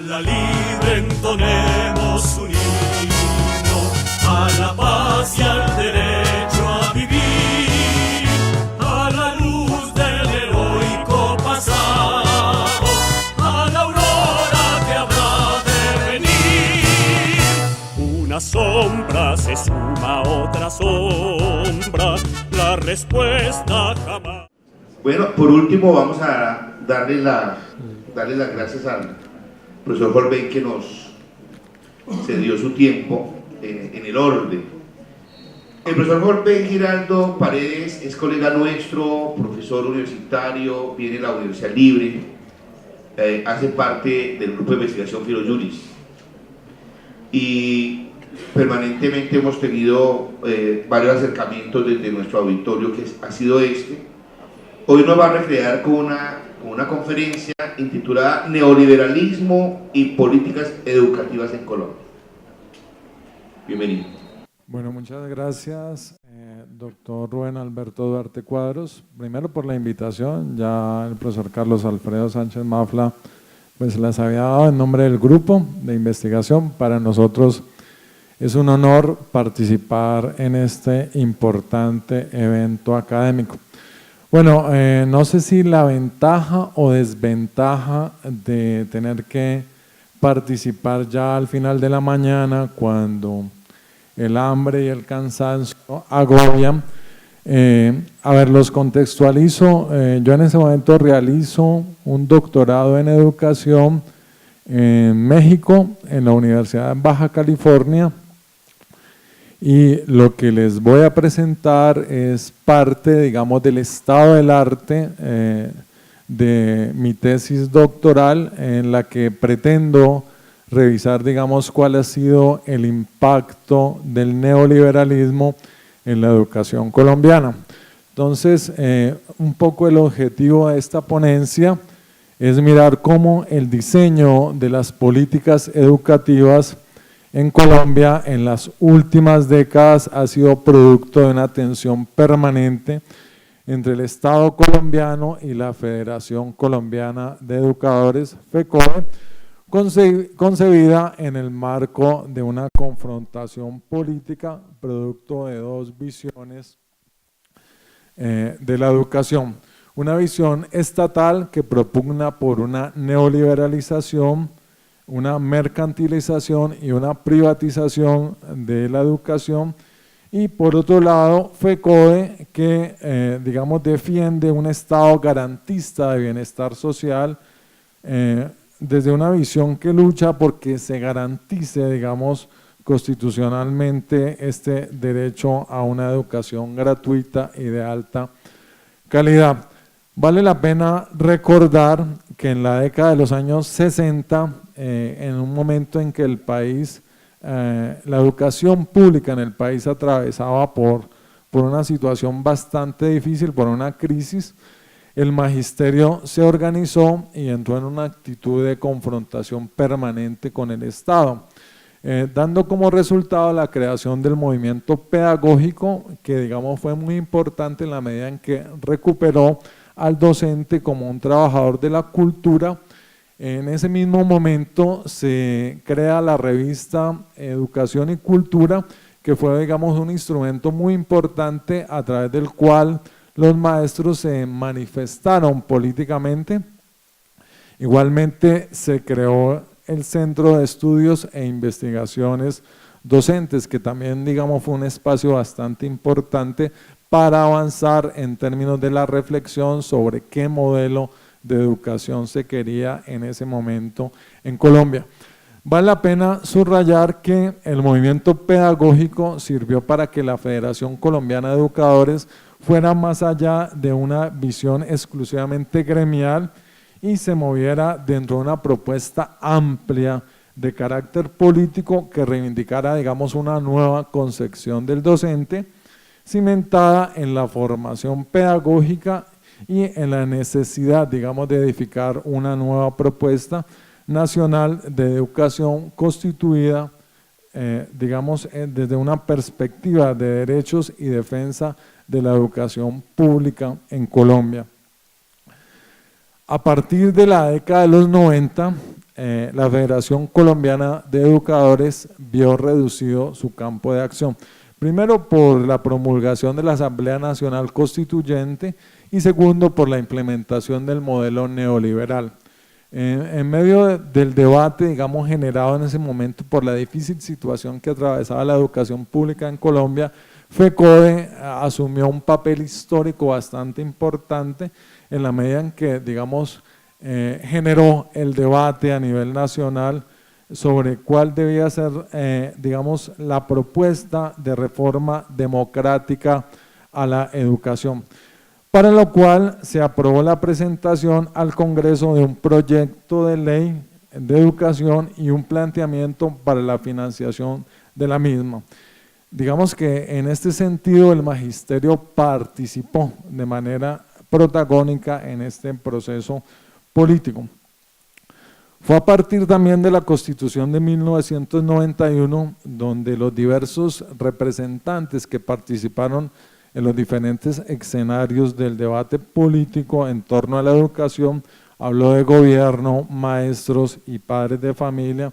la libre entonemos un himno a la paz y al derecho a vivir, a la luz del heroico pasado, a la aurora que habrá de venir. Una sombra se suma a otra sombra, la respuesta jamás. Bueno, por último vamos a darle las gracias al profesor Holbein que nos cedió su tiempo en el orden. El profesor Holbein Giraldo Paredes es colega nuestro, profesor universitario, viene de la Universidad Libre, hace parte del grupo de investigación Filojuris y permanentemente hemos tenido varios acercamientos desde nuestro auditorio que ha sido este. Hoy nos va a recrear con una conferencia intitulada Neoliberalismo y Políticas Educativas en Colombia. Bienvenido. Bueno, muchas gracias, doctor Rubén Alberto Duarte Cuadros, primero por la invitación. Ya el profesor Carlos Alfredo Sánchez Mafla pues las había dado en nombre del grupo de investigación. Para nosotros es un honor participar en este importante evento académico. Bueno, no sé si la ventaja o desventaja de tener que participar ya al final de la mañana cuando el hambre y el cansancio agobian. A ver, los contextualizo. Yo en ese momento realizo un doctorado en educación en México, en la Universidad de Baja California. Y lo que les voy a presentar es parte, digamos, del estado del arte de mi tesis doctoral, en la que pretendo revisar, digamos, cuál ha sido el impacto del neoliberalismo en la educación colombiana. Entonces, un poco el objetivo de esta ponencia es mirar cómo el diseño de las políticas educativas en Colombia en las últimas décadas ha sido producto de una tensión permanente entre el Estado colombiano y la Federación Colombiana de Educadores, FECODE, concebida en el marco de una confrontación política producto de dos visiones de la educación. Una visión estatal que propugna por una neoliberalización, una mercantilización y una privatización de la educación, y por otro lado FECODE que digamos defiende un Estado garantista de bienestar social desde una visión que lucha porque se garantice, digamos, constitucionalmente este derecho a una educación gratuita y de alta calidad. Vale la pena recordar que en la década de los años 60, en un momento en que el país, la educación pública en el país atravesaba por una situación bastante difícil, por una crisis, el magisterio se organizó y entró en una actitud de confrontación permanente con el Estado, dando como resultado la creación del movimiento pedagógico, que digamos fue muy importante en la medida en que recuperó al docente como un trabajador de la cultura. En ese mismo momento se crea la revista Educación y Cultura, que fue, digamos, un instrumento muy importante a través del cual los maestros se manifestaron políticamente. Igualmente se creó el Centro de Estudios e Investigaciones Docentes, que también, digamos, fue un espacio bastante importante para avanzar en términos de la reflexión sobre qué modelo de educación se quería en ese momento en Colombia. Vale la pena subrayar que el movimiento pedagógico sirvió para que la Federación Colombiana de Educadores fuera más allá de una visión exclusivamente gremial y se moviera dentro de una propuesta amplia de carácter político que reivindicara, digamos, una nueva concepción del docente, cimentada en la formación pedagógica y en la necesidad, digamos, de edificar una nueva propuesta nacional de educación constituida, digamos, desde una perspectiva de derechos y defensa de la educación pública en Colombia. A partir de la década de los 90, la Federación Colombiana de Educadores vio reducido su campo de acción. Primero, por la promulgación de la Asamblea Nacional Constituyente y segundo, por la implementación del modelo neoliberal. En medio del debate, digamos, generado en ese momento por la difícil situación que atravesaba la educación pública en Colombia, FECODE asumió un papel histórico bastante importante en la medida en que, digamos, generó el debate a nivel nacional sobre cuál debía ser, digamos, la propuesta de reforma democrática a la educación, para lo cual se aprobó la presentación al Congreso de un proyecto de ley de educación y un planteamiento para la financiación de la misma. Digamos que en este sentido el magisterio participó de manera protagónica en este proceso político. Fue a partir también de la Constitución de 1991 donde los diversos representantes que participaron en los diferentes escenarios del debate político en torno a la educación, habló de gobierno, maestros y padres de familia,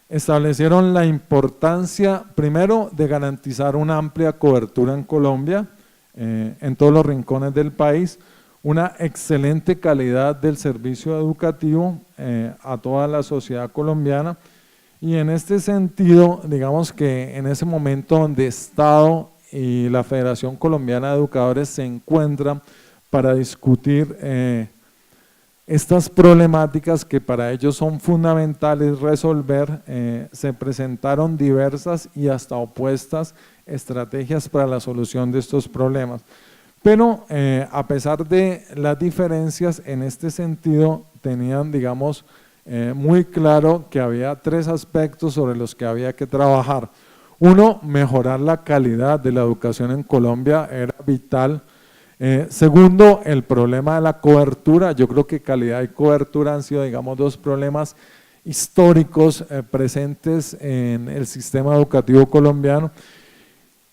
establecieron la importancia, primero, de garantizar una amplia cobertura en Colombia, en todos los rincones del país, una excelente calidad del servicio educativo a toda la sociedad colombiana, y en este sentido, digamos que en ese momento donde Estado y la Federación Colombiana de Educadores se encuentran para discutir estas problemáticas que para ellos son fundamentales resolver, se presentaron diversas y hasta opuestas estrategias para la solución de estos problemas. Pero a pesar de las diferencias en este sentido, tenían, digamos, muy claro que había tres aspectos sobre los que había que trabajar. Uno, mejorar la calidad de la educación en Colombia era vital. Segundo, el problema de la cobertura. Yo creo que calidad y cobertura han sido, digamos, dos problemas históricos presentes en el sistema educativo colombiano.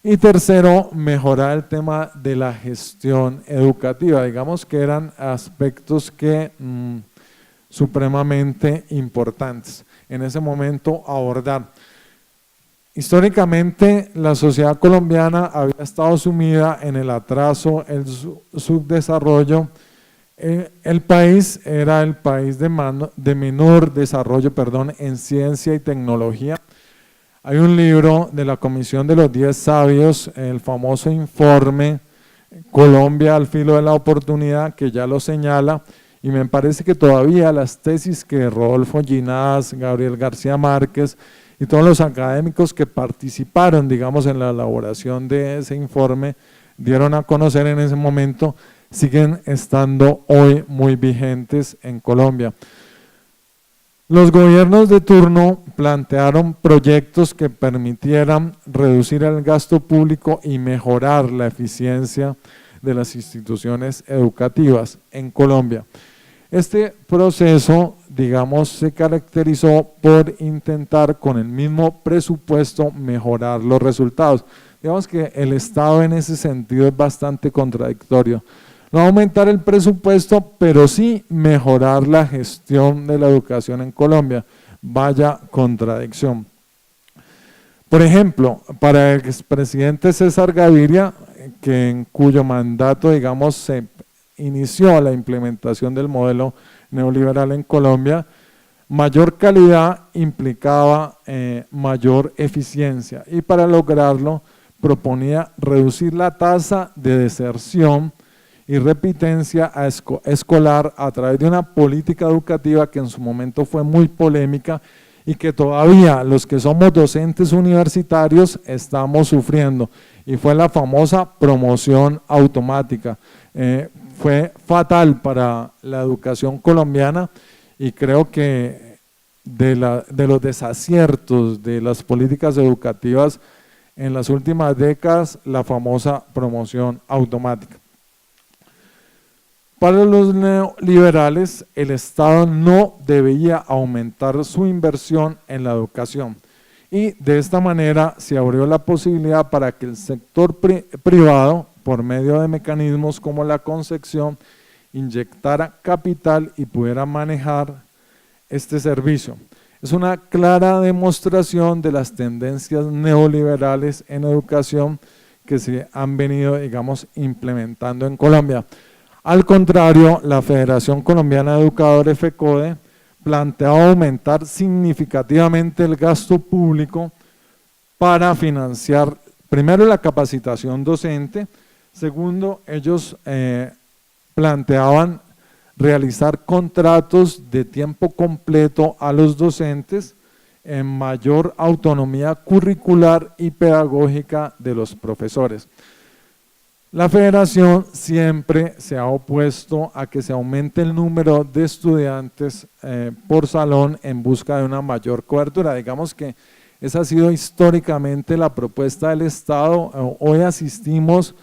Y tercero, mejorar el tema de la gestión educativa. Digamos que eran aspectos que supremamente importantes en ese momento abordar. Históricamente la sociedad colombiana había estado sumida en el atraso, el subdesarrollo. El país era el país de menor desarrollo, en ciencia y tecnología. Hay un libro de la Comisión de los 10 Sabios, el famoso informe Colombia al filo de la oportunidad, que ya lo señala, y me parece que todavía las tesis que Rodolfo Ginás, Gabriel García Márquez y todos los académicos que participaron, digamos, en la elaboración de ese informe, dieron a conocer en ese momento, siguen estando hoy muy vigentes en Colombia. Los gobiernos de turno plantearon proyectos que permitieran reducir el gasto público y mejorar la eficiencia de las instituciones educativas en Colombia. Este proceso, digamos, se caracterizó por intentar con el mismo presupuesto mejorar los resultados. Digamos que el Estado en ese sentido es bastante contradictorio. No aumentar el presupuesto, pero sí mejorar la gestión de la educación en Colombia. Vaya contradicción. Por ejemplo, para el expresidente César Gaviria, en cuyo mandato, digamos, se inició la implementación del modelo neoliberal en Colombia, mayor calidad implicaba mayor eficiencia, y para lograrlo proponía reducir la tasa de deserción y repitencia escolar a través de una política educativa que en su momento fue muy polémica y que todavía los que somos docentes universitarios estamos sufriendo, y fue la famosa promoción automática. Fue fatal para la educación colombiana, y creo que de los desaciertos de las políticas educativas en las últimas décadas, la famosa promoción automática. Para los neoliberales, el Estado no debía aumentar su inversión en la educación, y de esta manera se abrió la posibilidad para que el sector privado, por medio de mecanismos como la concesión, inyectara capital y pudiera manejar este servicio. Es una clara demostración de las tendencias neoliberales en educación que se han venido, digamos, implementando en Colombia. Al contrario, la Federación Colombiana de Educadores, FECODE, planteaba aumentar significativamente el gasto público para financiar, primero, la capacitación docente. Segundo, ellos planteaban realizar contratos de tiempo completo a los docentes en mayor autonomía curricular y pedagógica de los profesores. La federación siempre se ha opuesto a que se aumente el número de estudiantes por salón en busca de una mayor cobertura. Digamos que esa ha sido históricamente la propuesta del Estado. Hoy asistimos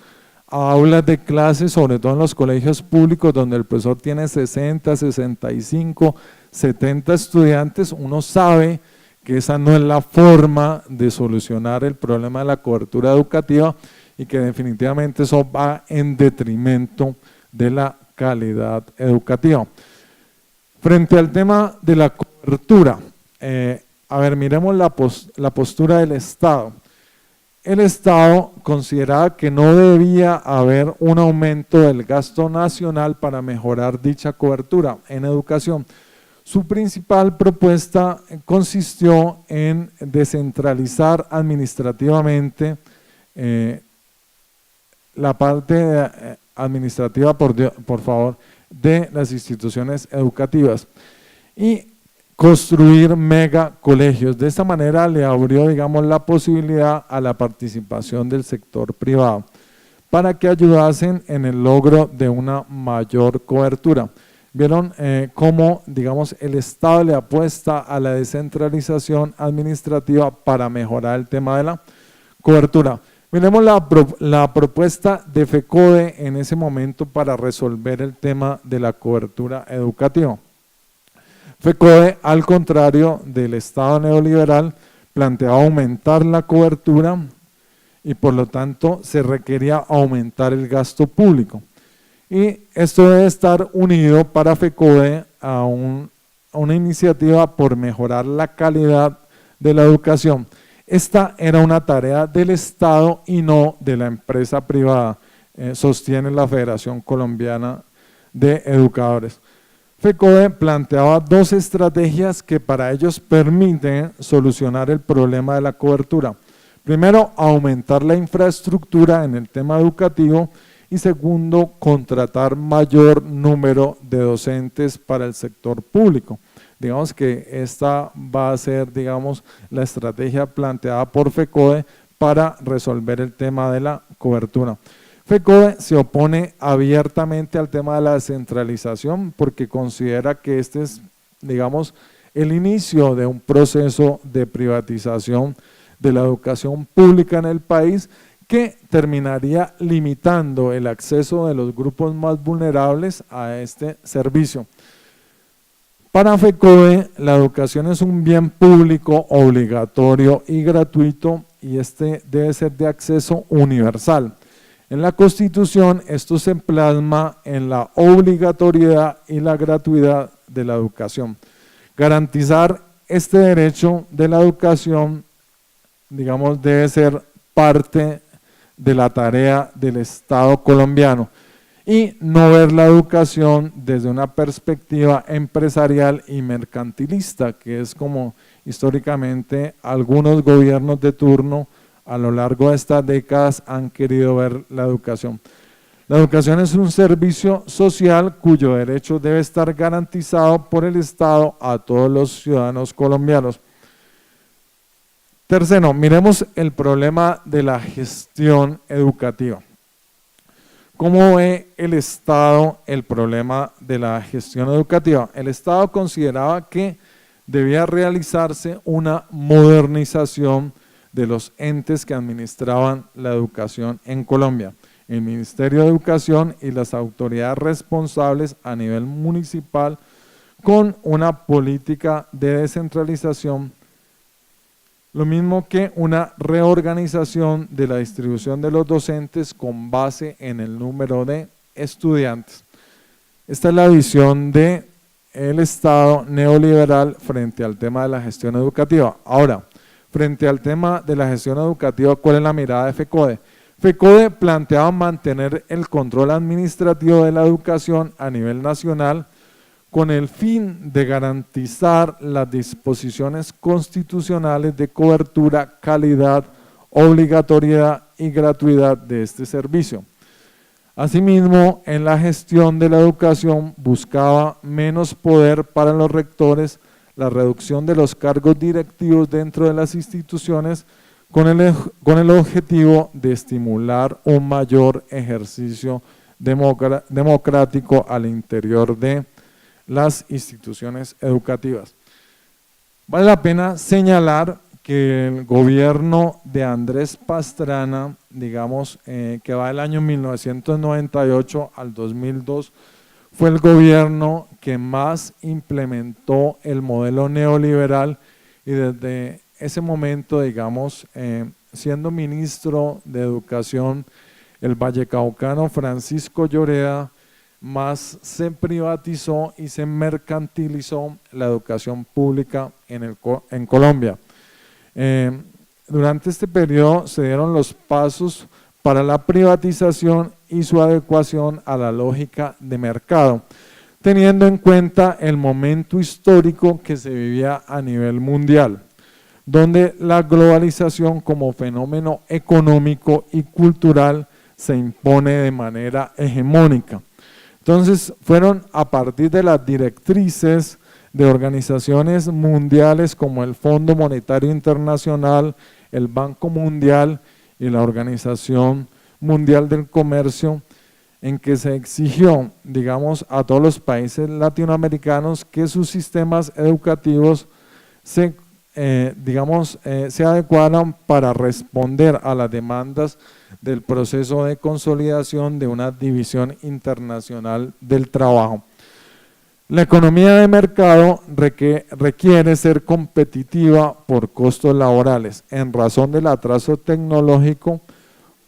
a aulas de clases, sobre todo en los colegios públicos, donde el profesor tiene 60, 65, 70 estudiantes. Uno sabe que esa no es la forma de solucionar el problema de la cobertura educativa y que definitivamente eso va en detrimento de la calidad educativa. Frente al tema de la cobertura, miremos la postura del Estado. El Estado consideraba que no debía haber un aumento del gasto nacional para mejorar dicha cobertura en educación. Su principal propuesta consistió en descentralizar administrativamente la parte administrativa, por favor, de las instituciones educativas y construir mega colegios. De esta manera le abrió, digamos, la posibilidad a la participación del sector privado para que ayudasen en el logro de una mayor cobertura. Vieron cómo, digamos, el Estado le apuesta a la descentralización administrativa para mejorar el tema de la cobertura. Miremos la propuesta de FECODE en ese momento para resolver el tema de la cobertura educativa. FECODE, al contrario del Estado neoliberal, planteaba aumentar la cobertura y por lo tanto se requería aumentar el gasto público. Y esto debe estar unido para FECODE a una iniciativa por mejorar la calidad de la educación. Esta era una tarea del Estado y no de la empresa privada, sostiene la Federación Colombiana de Educadores. FECODE planteaba dos estrategias que para ellos permiten solucionar el problema de la cobertura. Primero, aumentar la infraestructura en el tema educativo y segundo, contratar mayor número de docentes para el sector público. Digamos que esta va a ser, digamos, la estrategia planteada por FECODE para resolver el tema de la cobertura. FECODE se opone abiertamente al tema de la descentralización porque considera que este es, digamos, el inicio de un proceso de privatización de la educación pública en el país que terminaría limitando el acceso de los grupos más vulnerables a este servicio. Para FECODE, la educación es un bien público, obligatorio y gratuito y este debe ser de acceso universal. En la Constitución esto se plasma en la obligatoriedad y la gratuidad de la educación. Garantizar este derecho de la educación, digamos, debe ser parte de la tarea del Estado colombiano y no ver la educación desde una perspectiva empresarial y mercantilista, que es como históricamente algunos gobiernos de turno a lo largo de estas décadas han querido ver la educación. La educación es un servicio social cuyo derecho debe estar garantizado por el Estado a todos los ciudadanos colombianos. Tercero, miremos el problema de la gestión educativa. ¿Cómo ve el Estado el problema de la gestión educativa? El Estado consideraba que debía realizarse una modernización de los entes que administraban la educación en Colombia, el Ministerio de Educación y las autoridades responsables a nivel municipal, con una política de descentralización, lo mismo que una reorganización de la distribución de los docentes con base en el número de estudiantes. Esta es la visión de el Estado neoliberal frente al tema de la gestión educativa. Ahora, frente al tema de la gestión educativa, ¿cuál es la mirada de FECODE? FECODE planteaba mantener el control administrativo de la educación a nivel nacional con el fin de garantizar las disposiciones constitucionales de cobertura, calidad, obligatoriedad y gratuidad de este servicio. Asimismo, en la gestión de la educación buscaba menos poder para los rectores, la reducción de los cargos directivos dentro de las instituciones con el objetivo de estimular un mayor ejercicio democrático al interior de las instituciones educativas. Vale la pena señalar que el gobierno de Andrés Pastrana, digamos, que va del año 1998 al 2002, fue el gobierno que más implementó el modelo neoliberal y desde ese momento, digamos, siendo ministro de Educación, el vallecaucano Francisco Lloreda, más se privatizó y se mercantilizó la educación pública en Colombia. Durante este periodo se dieron los pasos para la privatización y su adecuación a la lógica de mercado, teniendo en cuenta el momento histórico que se vivía a nivel mundial, donde la globalización como fenómeno económico y cultural se impone de manera hegemónica. Entonces fueron a partir de las directrices de organizaciones mundiales como el Fondo Monetario Internacional, el Banco Mundial y la Organización Mundial del Comercio, en que se exigió, digamos, a todos los países latinoamericanos que sus sistemas educativos se adecuaran para responder a las demandas del proceso de consolidación de una división internacional del trabajo. La economía de mercado requiere ser competitiva por costos laborales en razón del atraso tecnológico,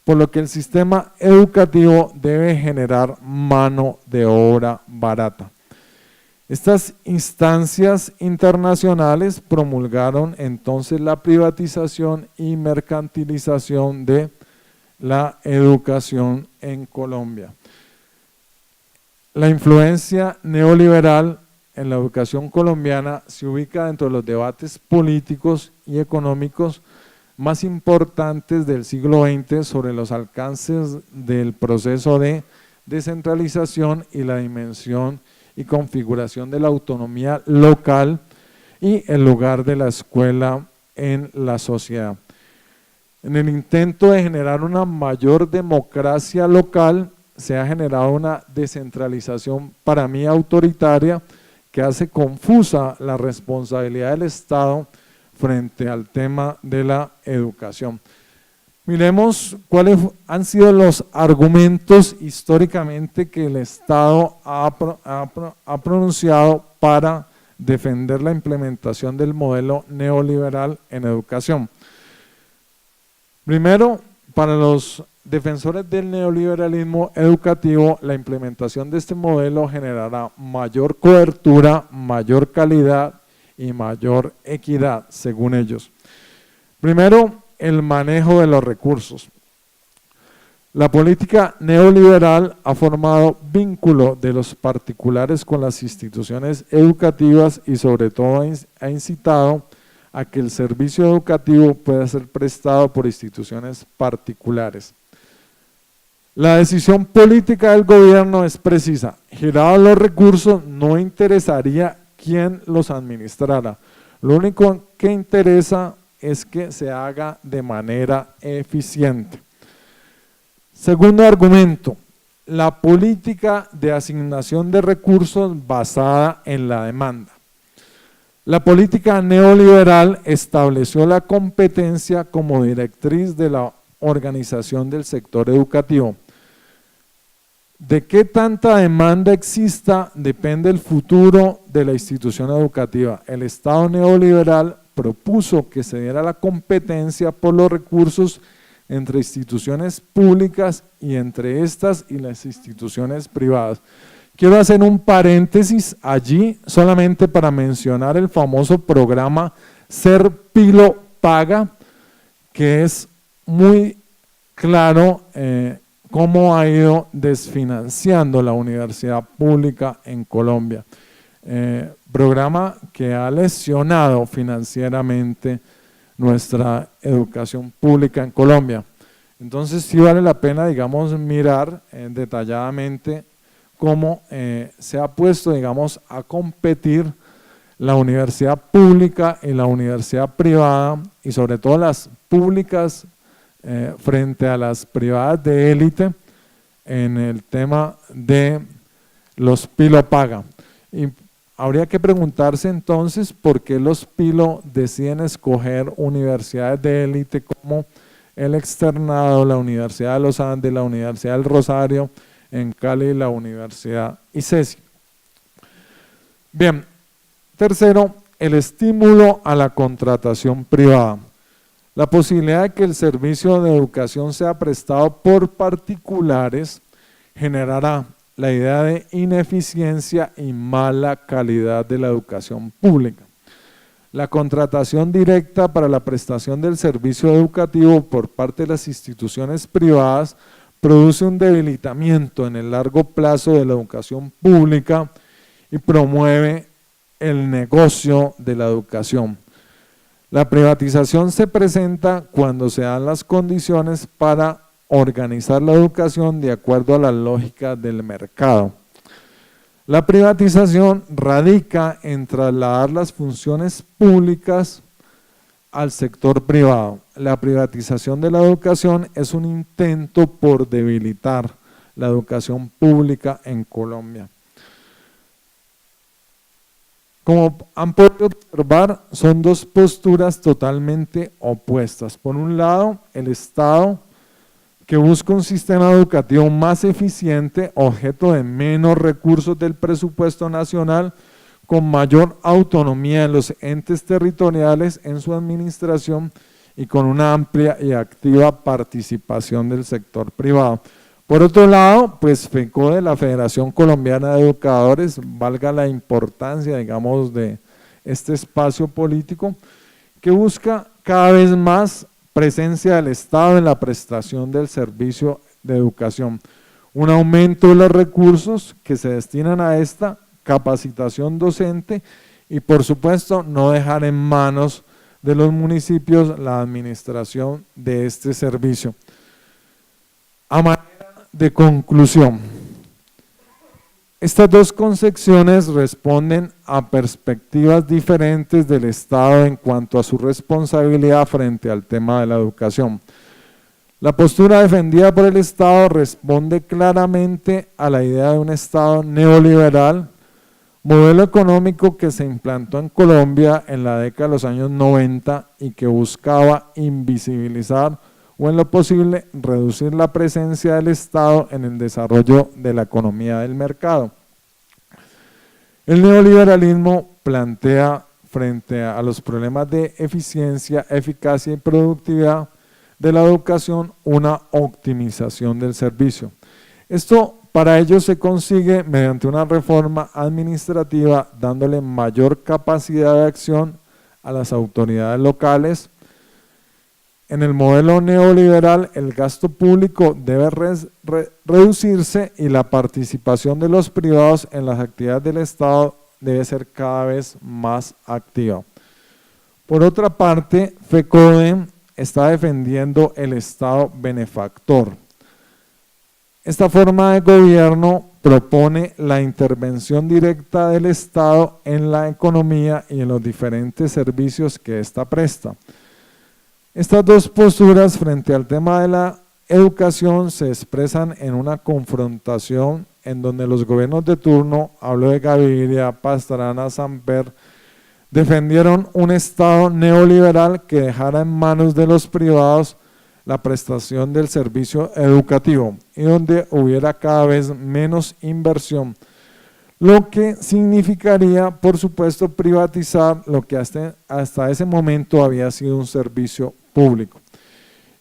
por lo que el sistema educativo debe generar mano de obra barata. Estas instancias internacionales promulgaron entonces la privatización y mercantilización de la educación en Colombia. La influencia neoliberal en la educación colombiana se ubica dentro de los debates políticos y económicos más importantes del siglo XX sobre los alcances del proceso de descentralización y la dimensión y configuración de la autonomía local y el lugar de la escuela en la sociedad. En el intento de generar una mayor democracia local, se ha generado una descentralización para mí autoritaria que hace confusa la responsabilidad del Estado frente al tema de la educación. Miremos cuáles han sido los argumentos históricamente que el Estado ha pronunciado para defender la implementación del modelo neoliberal en educación. Primero, para los defensores del neoliberalismo educativo, la implementación de este modelo generará mayor cobertura, mayor calidad y mayor equidad, según ellos. Primero, el manejo de los recursos. La política neoliberal ha formado vínculo de los particulares con las instituciones educativas y sobre todo ha incitado a que el servicio educativo pueda ser prestado por instituciones particulares. La decisión política del gobierno es precisa: girados los recursos, no interesaría quién los administrara, lo único que interesa es que se haga de manera eficiente. Segundo argumento, la política de asignación de recursos basada en la demanda. La política neoliberal estableció la competencia como directriz de la organización del sector educativo. De qué tanta demanda exista depende el futuro de la institución educativa. El Estado neoliberal propuso que se diera la competencia por los recursos entre instituciones públicas y entre estas y las instituciones privadas. Quiero hacer un paréntesis allí solamente para mencionar el famoso programa Ser Pilo Paga, que es muy claro cómo ha ido desfinanciando la universidad pública en Colombia. Programa que ha lesionado financieramente nuestra educación pública en Colombia. Entonces sí vale la pena, digamos, mirar detalladamente cómo se ha puesto, digamos, a competir la universidad pública y la universidad privada, y sobre todo las públicas frente a las privadas de élite en el tema de los Pilo Paga. Y habría que preguntarse entonces por qué los Pilo deciden escoger universidades de élite como el Externado, la Universidad de los Andes, la Universidad del Rosario, en Cali, la Universidad ICESI. Bien, tercero, el estímulo a la contratación privada. La posibilidad de que el servicio de educación sea prestado por particulares generará la idea de ineficiencia y mala calidad de la educación pública. La contratación directa para la prestación del servicio educativo por parte de las instituciones privadas produce un debilitamiento en el largo plazo de la educación pública y promueve el negocio de la educación. La privatización se presenta cuando se dan las condiciones para organizar la educación de acuerdo a la lógica del mercado. La privatización radica en trasladar las funciones públicas al sector privado. La privatización de la educación es un intento por debilitar la educación pública en Colombia. Como han podido observar, son dos posturas totalmente opuestas. Por un lado, el Estado, que busca un sistema educativo más eficiente, objeto de menos recursos del presupuesto nacional, con mayor autonomía en los entes territoriales en su administración y con una amplia y activa participación del sector privado. Por otro lado, pues FECODE, la Federación Colombiana de Educadores, valga la importancia, digamos, de este espacio político, que busca cada vez más presencia del Estado en la prestación del servicio de educación, un aumento de los recursos que se destinan a esta capacitación docente y por supuesto no dejar en manos de los municipios la administración de este servicio. A manera de conclusión, estas dos concepciones responden a perspectivas diferentes del Estado en cuanto a su responsabilidad frente al tema de la educación. La postura defendida por el Estado responde claramente a la idea de un Estado neoliberal, modelo económico que se implantó en Colombia en la década de los años 90 y que buscaba invisibilizar o en lo posible reducir la presencia del Estado en el desarrollo de la economía del mercado. El neoliberalismo plantea frente a los problemas de eficiencia, eficacia y productividad de la educación una optimización del servicio. Esto para ello se consigue mediante una reforma administrativa dándole mayor capacidad de acción a las autoridades locales. En el modelo neoliberal, el gasto público debe reducirse y la participación de los privados en las actividades del Estado debe ser cada vez más activa. Por otra parte, FECODE está defendiendo el Estado benefactor. Esta forma de gobierno propone la intervención directa del Estado en la economía y en los diferentes servicios que ésta presta. Estas dos posturas frente al tema de la educación se expresan en una confrontación en donde los gobiernos de turno, hablo de Gaviria, Pastrana, Samper, defendieron un Estado neoliberal que dejara en manos de los privados la prestación del servicio educativo y donde hubiera cada vez menos inversión, lo que significaría, por supuesto, privatizar lo que hasta ese momento había sido un servicio público.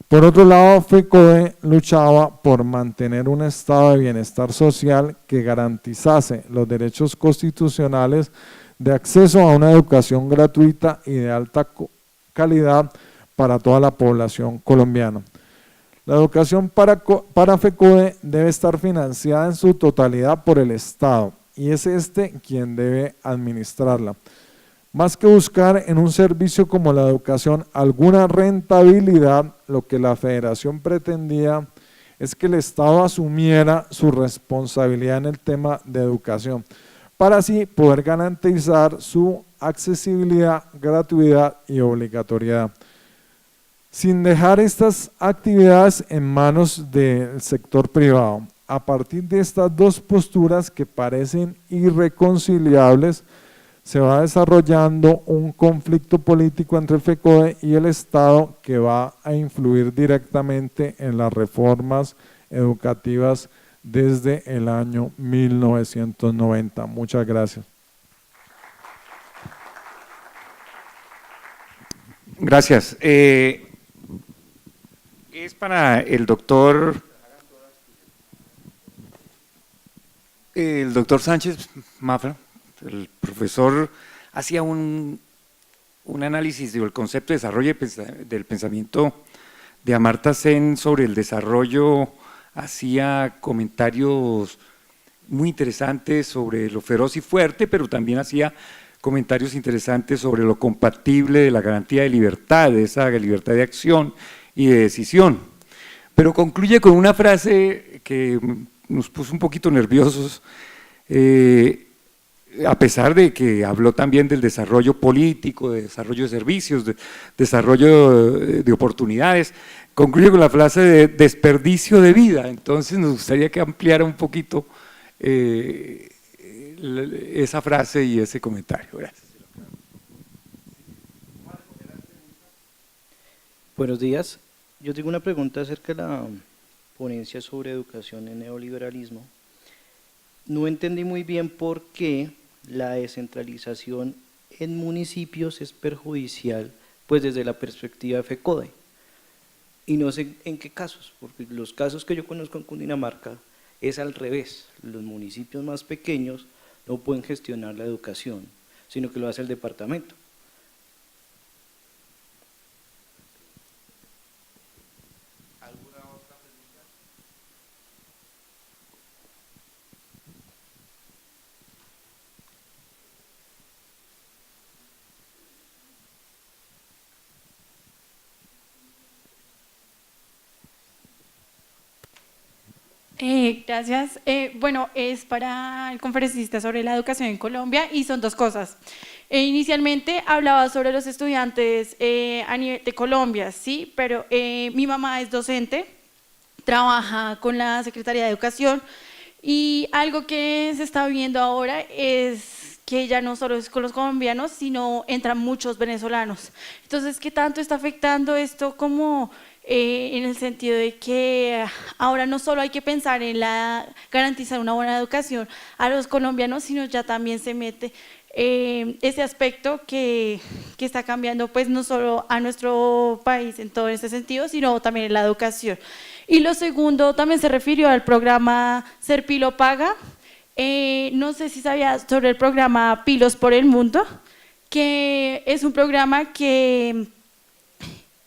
Por otro lado, FECODE luchaba por mantener un estado de bienestar social que garantizase los derechos constitucionales de acceso a una educación gratuita y de alta calidad para toda la población colombiana. La educación para FECODE debe estar financiada en su totalidad por el Estado y es este quien debe administrarla. Más que buscar en un servicio como la educación alguna rentabilidad, lo que la Federación pretendía es que el Estado asumiera su responsabilidad en el tema de educación, para así poder garantizar su accesibilidad, gratuidad y obligatoriedad, sin dejar estas actividades en manos del sector privado. A partir de estas dos posturas que parecen irreconciliables, se va desarrollando un conflicto político entre FECODE y el Estado que va a influir directamente en las reformas educativas desde el año 1990. Muchas gracias. Gracias. Es para el doctor Sánchez Mafra. El profesor hacía un análisis del concepto de desarrollo del pensamiento de Amartya Sen sobre el desarrollo, hacía comentarios muy interesantes sobre lo feroz y fuerte, pero también hacía comentarios interesantes sobre lo compatible de la garantía de libertad, de esa libertad de acción y de decisión. Pero concluye con una frase que nos puso un poquito nerviosos, a pesar de que habló también del desarrollo político, de desarrollo de servicios, de desarrollo de oportunidades, concluye con la frase de desperdicio de vida. Entonces nos gustaría que ampliara un poquito esa frase y ese comentario. Gracias. Buenos días. Yo tengo una pregunta acerca de la ponencia sobre educación en neoliberalismo. No entendí muy bien por qué la descentralización en municipios es perjudicial, pues desde la perspectiva de FECODE. Y no sé en qué casos, porque los casos que yo conozco en Cundinamarca es al revés. Los municipios más pequeños no pueden gestionar la educación, sino que lo hace el departamento. Gracias. Bueno, es para el conferencista sobre la educación en Colombia y son dos cosas. Inicialmente hablaba sobre los estudiantes a nivel de Colombia, sí, pero mi mamá es docente, trabaja con la Secretaría de Educación y algo que se está viendo ahora es que ya no solo es con los colombianos, sino entran muchos venezolanos. Entonces, ¿qué tanto está afectando esto como en el sentido de que ahora no solo hay que pensar en garantizar una buena educación a los colombianos, sino ya también se mete ese aspecto que está cambiando pues no solo a nuestro país en todo ese sentido, sino también en la educación? Y lo segundo también se refirió al programa Ser Pilo Paga. No sé si sabías sobre el programa Pilos por el Mundo, que es un programa que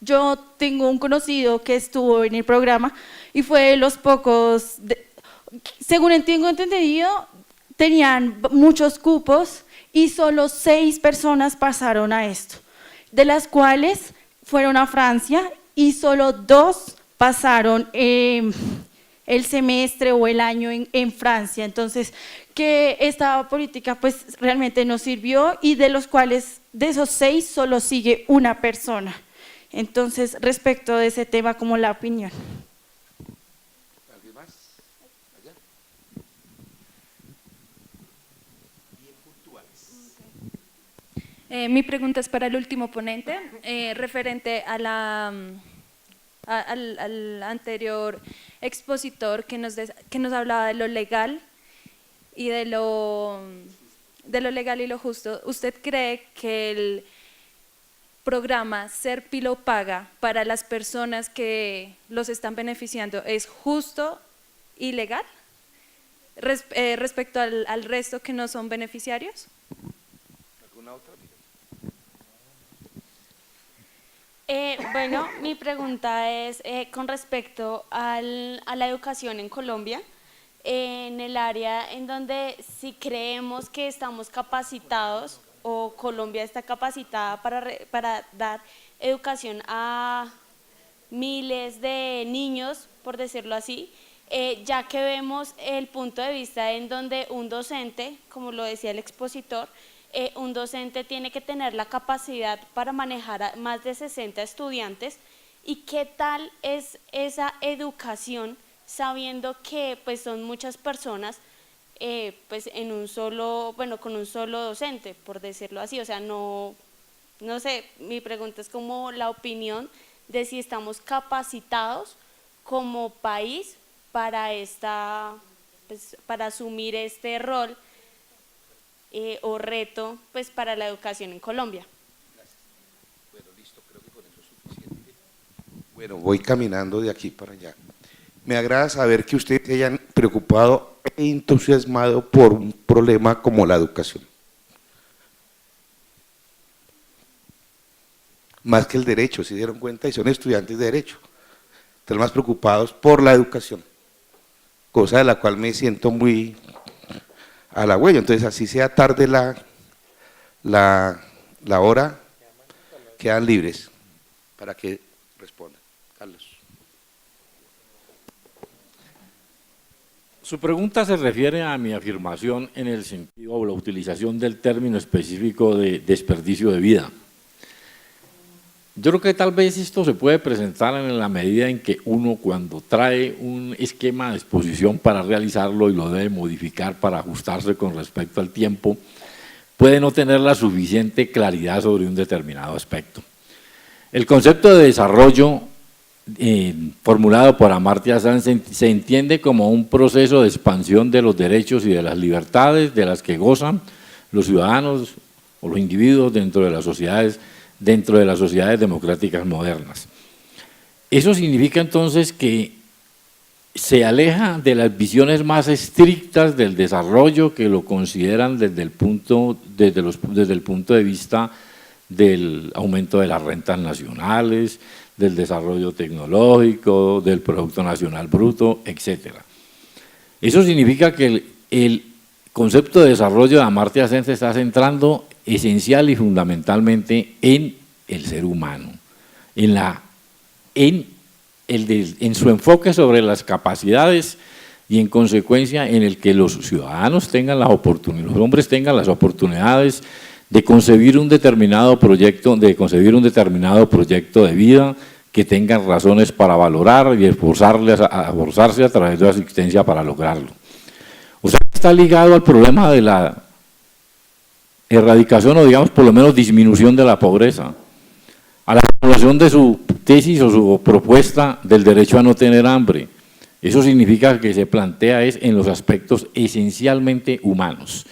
yo tengo un conocido que estuvo en el programa y fue de los pocos, según tengo entendido, tenían muchos cupos y solo 6 personas pasaron a esto, de las cuales fueron a Francia y solo 2 pasaron el semestre o el año en Francia. Entonces, que esta política pues realmente nos sirvió y de los cuales, de esos 6, solo sigue una persona. Entonces, respecto de ese tema, ¿cómo la opinión? ¿Alguien más? Allá. Bien puntuales. Mi pregunta es para el último ponente, referente a al anterior expositor que nos hablaba de lo legal y de lo legal y lo justo. ¿Usted cree que programa Ser Pillow Paga para las personas que los están beneficiando es justo y legal respecto al resto que no son beneficiarios? ¿Alguna otra? Bueno, mi pregunta es con respecto a la educación en Colombia, en el área en donde si creemos que estamos capacitados o Colombia está capacitada para dar educación a miles de niños, por decirlo así, ya que vemos el punto de vista en donde un docente, como lo decía el expositor, un docente tiene que tener la capacidad para manejar a más de 60 estudiantes, y qué tal es esa educación sabiendo que pues son muchas personas pues en un solo, bueno, con un solo docente, por decirlo así. O sea, no sé, mi pregunta es como la opinión de si estamos capacitados como país para pues, para asumir este rol o reto pues para la educación en Colombia. Bueno, listo, creo que con eso es suficiente. Bueno, voy caminando de aquí para allá. Me agrada saber que ustedes se hayan preocupado e entusiasmado por un problema como la educación. Más que el derecho, se dieron cuenta, y son estudiantes de derecho. Están más preocupados por la educación, cosa de la cual me siento muy halagüeño. Entonces, así sea tarde la hora, quedan libres para que respondan. Carlos. Su pregunta se refiere a mi afirmación en el sentido o la utilización del término específico de desperdicio de vida. Yo creo que tal vez esto se puede presentar en la medida en que uno, cuando trae un esquema de exposición para realizarlo y lo debe modificar para ajustarse con respecto al tiempo, puede no tener la suficiente claridad sobre un determinado aspecto. El concepto de desarrollo formulado por Amartya Sen se entiende como un proceso de expansión de los derechos y de las libertades de las que gozan los ciudadanos o los individuos dentro de las sociedades democráticas modernas. Eso significa entonces que se aleja de las visiones más estrictas del desarrollo que lo consideran desde el punto de vista del aumento de las rentas nacionales, del desarrollo tecnológico, del Producto Nacional Bruto, etc. Eso significa que el concepto de desarrollo de Amartya Sen se está centrando esencial y fundamentalmente en el ser humano, en su enfoque sobre las capacidades y en consecuencia en el que los ciudadanos tengan las oportunidades, los hombres tengan las oportunidades de concebir un determinado proyecto, de vida, que tengan razones para valorar y esforzarse a través de la asistencia para lograrlo. O sea, está ligado al problema de la erradicación o digamos por lo menos disminución de la pobreza, a la formulación de su tesis o su propuesta del derecho a no tener hambre. Eso significa que se plantea en los aspectos esencialmente humanos.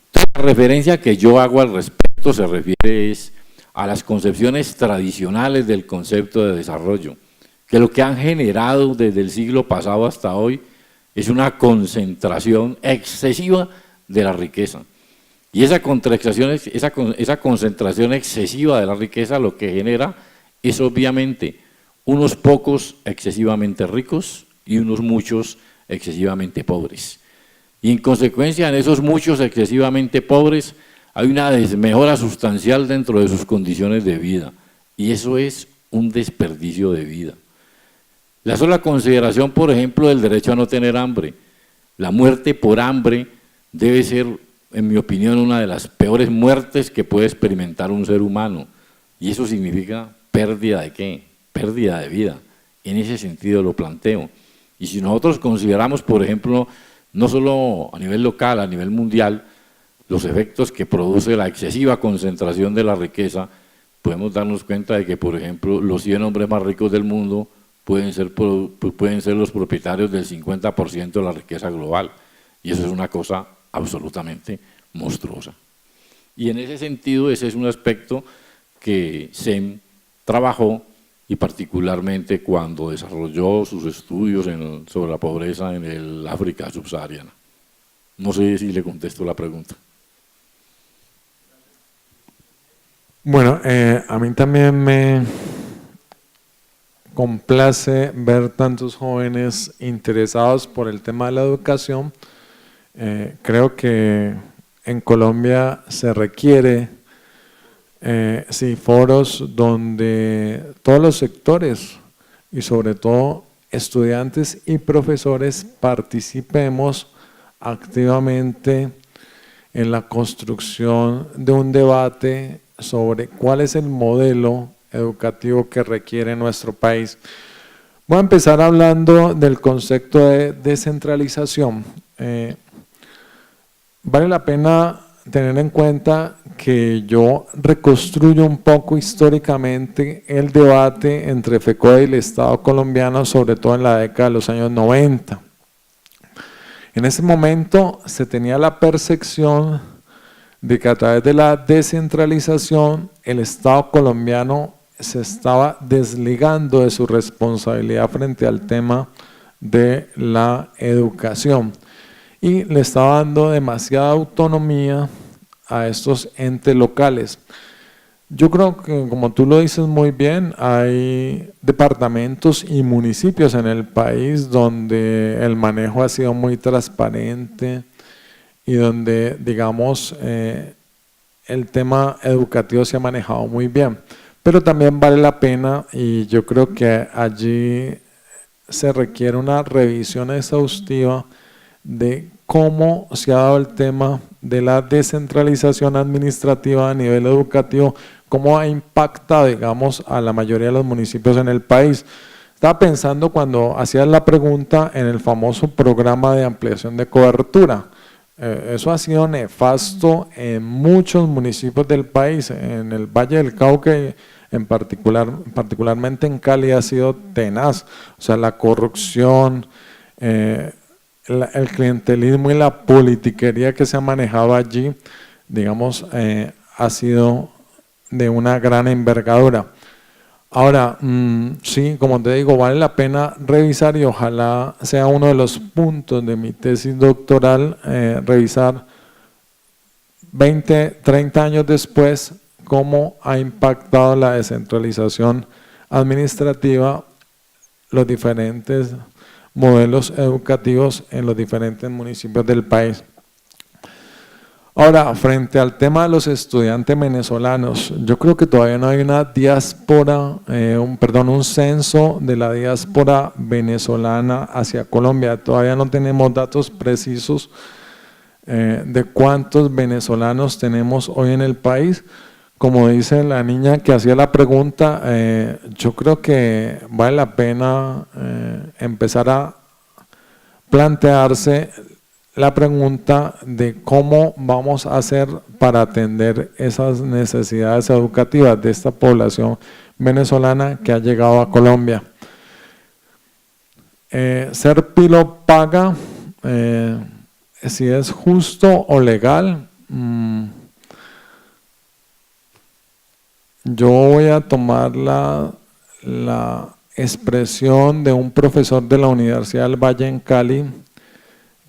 Entonces, la referencia que yo hago al respecto se refiere a las concepciones tradicionales del concepto de desarrollo, que lo que han generado desde el siglo pasado hasta hoy es una concentración excesiva de la riqueza. Y esa concentración excesiva de la riqueza lo que genera es obviamente unos pocos excesivamente ricos y unos muchos excesivamente pobres. Y en consecuencia en esos muchos excesivamente pobres hay una desmejora sustancial dentro de sus condiciones de vida, y eso es un desperdicio de vida. La sola consideración, por ejemplo, del derecho a no tener hambre. La muerte por hambre debe ser, en mi opinión, una de las peores muertes que puede experimentar un ser humano, y eso significa pérdida ¿de qué? Pérdida de vida. En ese sentido lo planteo. Y si nosotros consideramos, por ejemplo, no solo a nivel local, a nivel mundial, los efectos que produce la excesiva concentración de la riqueza, podemos darnos cuenta de que, por ejemplo, los 100 hombres más ricos del mundo pueden ser los propietarios del 50% de la riqueza global, y eso es una cosa absolutamente monstruosa. Y en ese sentido, ese es un aspecto que SEM trabajó, y particularmente cuando desarrolló sus estudios sobre la pobreza en el África subsahariana. No sé si le contesto la pregunta. Bueno, a mí también me complace ver tantos jóvenes interesados por el tema de la educación. Creo que en Colombia se requiere sí, foros donde todos los sectores y sobre todo estudiantes y profesores participemos activamente en la construcción de un debate sobre cuál es el modelo educativo que requiere nuestro país. Voy a empezar hablando del concepto de descentralización. Vale la pena tener en cuenta que yo reconstruyo un poco históricamente el debate entre FECODE y el Estado colombiano, sobre todo en la década de los años 90. En ese momento se tenía la percepción de que a través de la descentralización el Estado colombiano se estaba desligando de su responsabilidad frente al tema de la educación y le estaba dando demasiada autonomía a estos entes locales. Yo creo que, como tú lo dices muy bien, hay departamentos y municipios en el país donde el manejo ha sido muy transparente y donde, digamos, el tema educativo se ha manejado muy bien. Pero también vale la pena, y yo creo que allí se requiere una revisión exhaustiva de cómo se ha dado el tema de la descentralización administrativa a nivel educativo, cómo ha impactado, digamos, a la mayoría de los municipios en el país. Estaba pensando cuando hacías la pregunta en el famoso programa de ampliación de cobertura. Eso ha sido nefasto en muchos municipios del país, en el Valle del Cauca, particularmente en Cali ha sido tenaz. O sea, la corrupción, el clientelismo y la politiquería que se ha manejado allí, digamos, ha sido de una gran envergadura. Ahora, sí, como te digo, vale la pena revisar y ojalá sea uno de los puntos de mi tesis doctoral, revisar 20, 30 años después cómo ha impactado la descentralización administrativa los diferentes modelos educativos en los diferentes municipios del país. Ahora, frente al tema de los estudiantes venezolanos, yo creo que todavía no hay una diáspora, un censo de la diáspora venezolana hacia Colombia. Todavía no tenemos datos precisos de cuántos venezolanos tenemos hoy en el país. Como dice la niña que hacía la pregunta, yo creo que vale la pena empezar a plantearse la pregunta de cómo vamos a hacer para atender esas necesidades educativas de esta población venezolana que ha llegado a Colombia. Ser Pilo paga, si es justo o legal. Yo voy a tomar la expresión de un profesor de la Universidad del Valle en Cali,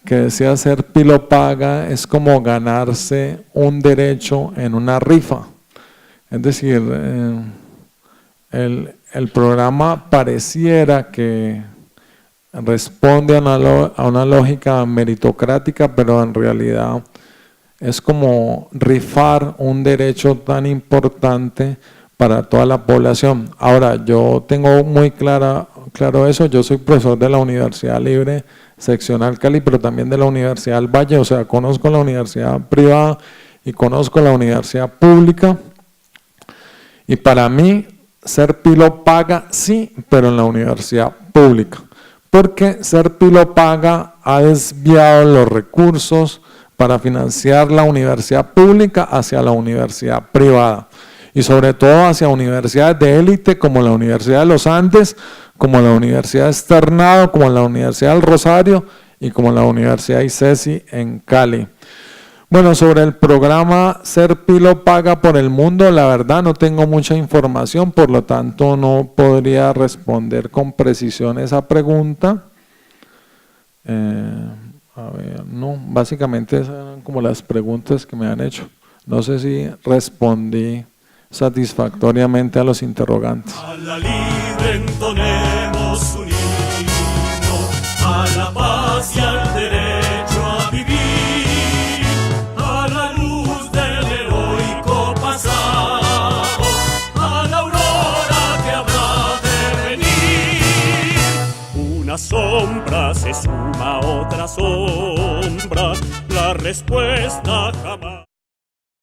que decía: ser Pilo paga es como ganarse un derecho en una rifa. Es decir, el programa pareciera que responde a una lógica meritocrática, pero en realidad es como rifar un derecho tan importante para toda la población. Ahora, yo tengo muy claro eso. Yo soy profesor de la Universidad Libre Seccional Cali, pero también de la Universidad del Valle. O sea, conozco la universidad privada y conozco la universidad pública. Y para mí, ser Pilo paga, sí, pero en la universidad pública. Porque ser Pilo paga ha desviado los recursos para financiar la universidad pública hacia la universidad privada. Y sobre todo hacia universidades de élite como la Universidad de los Andes, como la Universidad Externado, como la Universidad del Rosario y como la Universidad ICESI en Cali. Bueno, sobre el programa Ser Pilo Paga por el Mundo, la verdad no tengo mucha información, por lo tanto no podría responder con precisión esa pregunta. A ver, no, básicamente esas eran como las preguntas que me han hecho. No sé si respondí satisfactoriamente a los interrogantes. A la libre entonemos un himno, a la paz y al derecho a vivir, a la luz del heroico pasado, a la aurora que habrá de venir. Una sombra se suma a otra sombra, la respuesta jamás.